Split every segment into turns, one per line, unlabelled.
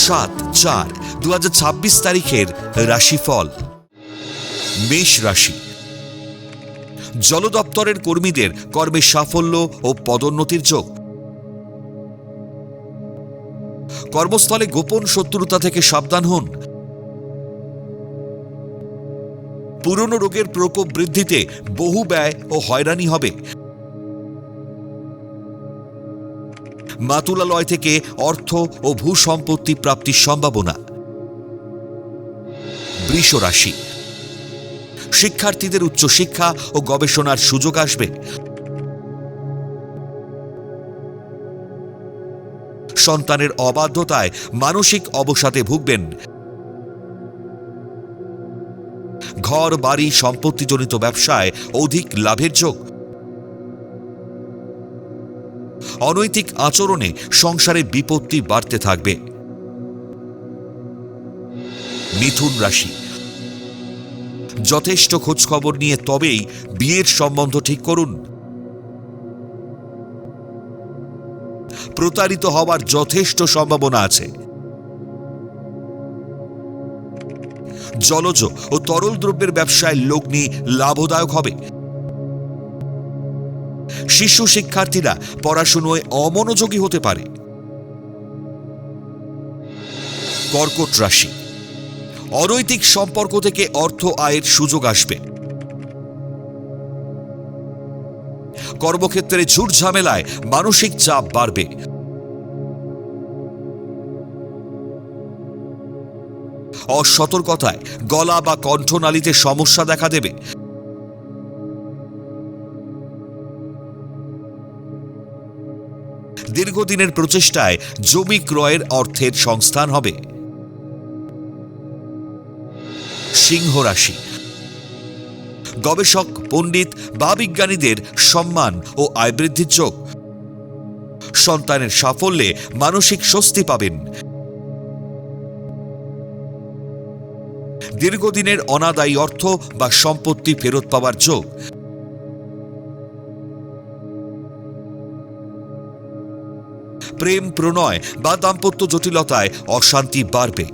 7/4/2026 তারিখের রাশিফল। মেষ রাশি। জল দপ্তরের কর্মীদের কর্মে সাফল্য ও পদোন্নতির যোগ। কর্মস্থলে গোপন শত্রুতা থেকে সাবধান হন। পুরনো রোগের প্রকোপ বৃদ্ধিতে বহু ব্যয় ও হয়রানি হবে। মাতুলালয় থেকে অর্থ ও ভূ সম্পত্তি প্রাপ্তির সম্ভাবনা। বৃষ রাশি। শিক্ষার্থীদের উচ্চশিক্ষা ও গবেষণার সুযোগ আসবে। সন্তানের অবাধ্যতায় মানসিক অবসাদে ভুগবেন। ঘর বাড়ি সম্পত্তিজনিত ব্যবসায় অধিক লাভের যোগ। অনৈতিক আচরণে সংসারে বিপত্তি বাড়তে থাকবে। মিথুন রাশি। যথেষ্ট খোঁজখবর নিয়ে তবেই বিয়ের সম্বন্ধ ঠিক করুন। প্রতারিত হওয়ার যথেষ্ট সম্ভাবনা আছে। জলজ ও তরল দ্রব্যের ব্যবসায় লগ্নি লাভদায়ক হবে। শিশু শিক্ষার্থীরা পড়াশোনায় অমনোযোগী হতে পারে। কর্কট রাশি। অনৈতিক সম্পর্ক থেকে অর্থ আয়ের সুযোগ আসবে। কর্মক্ষেত্রে ঝুট ঝামেলায় মানসিক চাপ বাড়বে। অসতর্কতায় গলা বা কণ্ঠনালীতে সমস্যা দেখা দেবে। দীর্ঘদিনের প্রচেষ্টায় জমি ক্রয়ের অর্থের সংস্থান হবে। সিংহ রাশি। গবেষক, পণ্ডিত বা বিজ্ঞানীদের সম্মান ও আয় বৃদ্ধির যোগ। সন্তানের সাফল্যে মানসিক স্বস্তি পাবেন। দীর্ঘদিনের অনাদায়ী অর্থ বা সম্পত্তি ফেরত পাওয়ার যোগ। প্রেম প্রণয় বা দাম্পত্য জটিলতায় অশান্তি বাড়বে।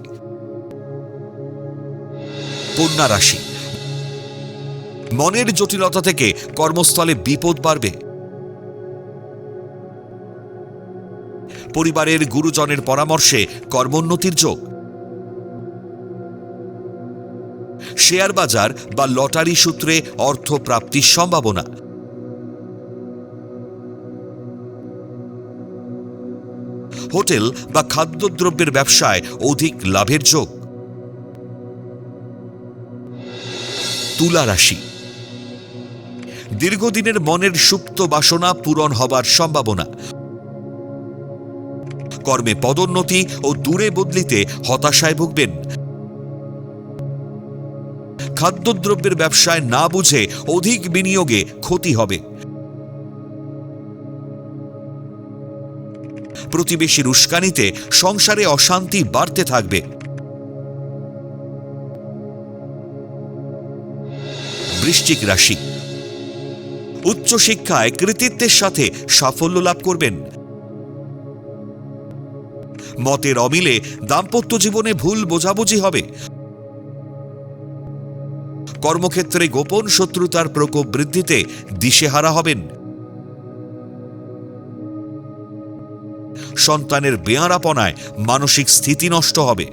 কন্যা রাশি। মনের জটিলতা থেকে কর্মস্থলে বিপদ বাড়বে। পরিবারের গুরুজনের পরামর্শে কর্মোন্নতির যোগ। শেয়ার বাজার বা লটারি সূত্রে অর্থ প্রাপ্তির সম্ভাবনা। হোটেল বা খাদ্যদ্রব্যের ব্যবসায় অধিক লাভের যোগ। তুলা রাশি। দীর্ঘদিনের মনের সুপ্ত বাসনা পূরণ হবার সম্ভাবনা। কর্মে পদোন্নতি ও দূরে বদলিতে হতাশায় ভুগবেন। খাদ্যদ্রব্যের ব্যবসায় না বুঝে অধিক বিনিয়োগে ক্ষতি হবে। প্রতিবেশীর উস্কানিতে সংসারে অশান্তি বাড়তে থাকবে। বৃশ্চিক রাশি। উচ্চশিক্ষায় কৃতিত্বের সাথে সাফল্য লাভ করবেন। মতের অমিলে দাম্পত্য জীবনে ভুল বোঝাবুঝি হবে। কর্মক্ষেত্রে গোপন শত্রুতার প্রকোপ বৃদ্ধিতে দিশেহারা হবেন। সন্তানের বেয়ারাপনায় মানসিক স্থিতি নষ্ট হবে।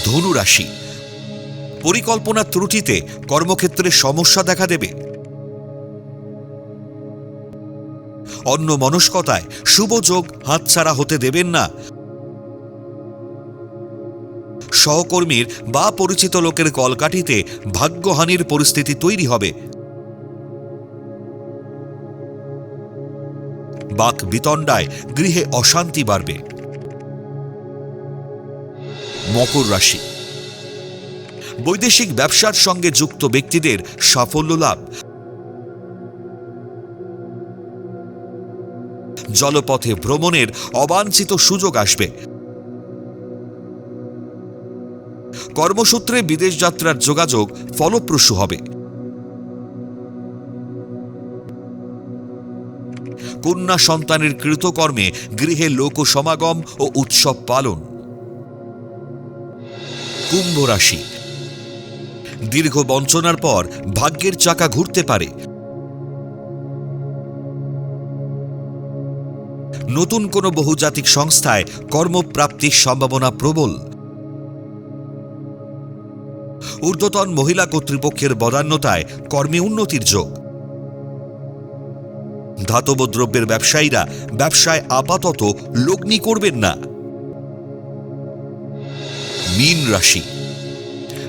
ধনু রাশি। পরিকল্পনা ত্রুটিতে কর্মক্ষেত্রে সমস্যা দেখা দেবে। অন্যমনস্কতায় শুভ যোগ হাতছাড়া হতে দেবেন না। সহকর্মীর বা পরিচিত লোকের কলকাঠিতে ভাগ্যহানির পরিস্থিতি তৈরি হবে। বাক বিতণ্ডায় গৃহে অশান্তি বাড়বে। মকর রাশি। বৈদেশিক ব্যবসার সঙ্গে যুক্ত ব্যক্তিদের সাফল্য লাভ। জলপথে ভ্রমণের অবাঞ্ছিত সুযোগ আসবে। কর্মসূত্রে বিদেশ যাত্রার যোগাযোগ ফলপ্রসূ হবে। কন্যা সন্তানের কৃতকর্মে গৃহে লোক সমাগম ও উৎসব পালন। কুম্ভ রাশি, দীর্ঘ বঞ্চনার পর ভাগ্যের চাকা ঘুরতে পারে। নতুন কোনো বহুজাতিক সংস্থায় কর্মপ্রাপ্তির সম্ভাবনা প্রবল। ঊর্ধ্বতন মহিলা কর্তৃপক্ষের বদান্যতায় কর্মে উন্নতির যোগ। ধাতব দ্রব্যের ব্যবসায়ীরা ব্যবসায় আপাতত লগ্নি করবেন না। মীন রাশি,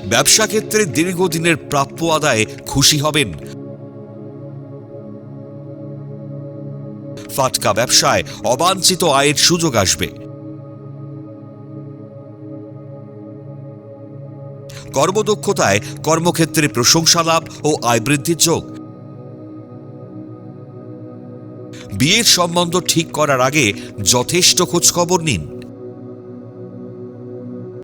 ব্যবসা ক্ষেত্রে দীর্ঘদিনের প্রাপ্য আদায়ে খুশি হবেন। ফাটকা ব্যবসায় অবাঞ্ছিত আয়ের সুযোগ আসবে। কর্মদক্ষতায় কর্মক্ষেত্রে প্রশংসা লাভ ও আয় বৃদ্ধির যোগ। বিয়ের সম্বন্ধ ঠিক করার আগে যথেষ্ট খোঁজখবর নিন।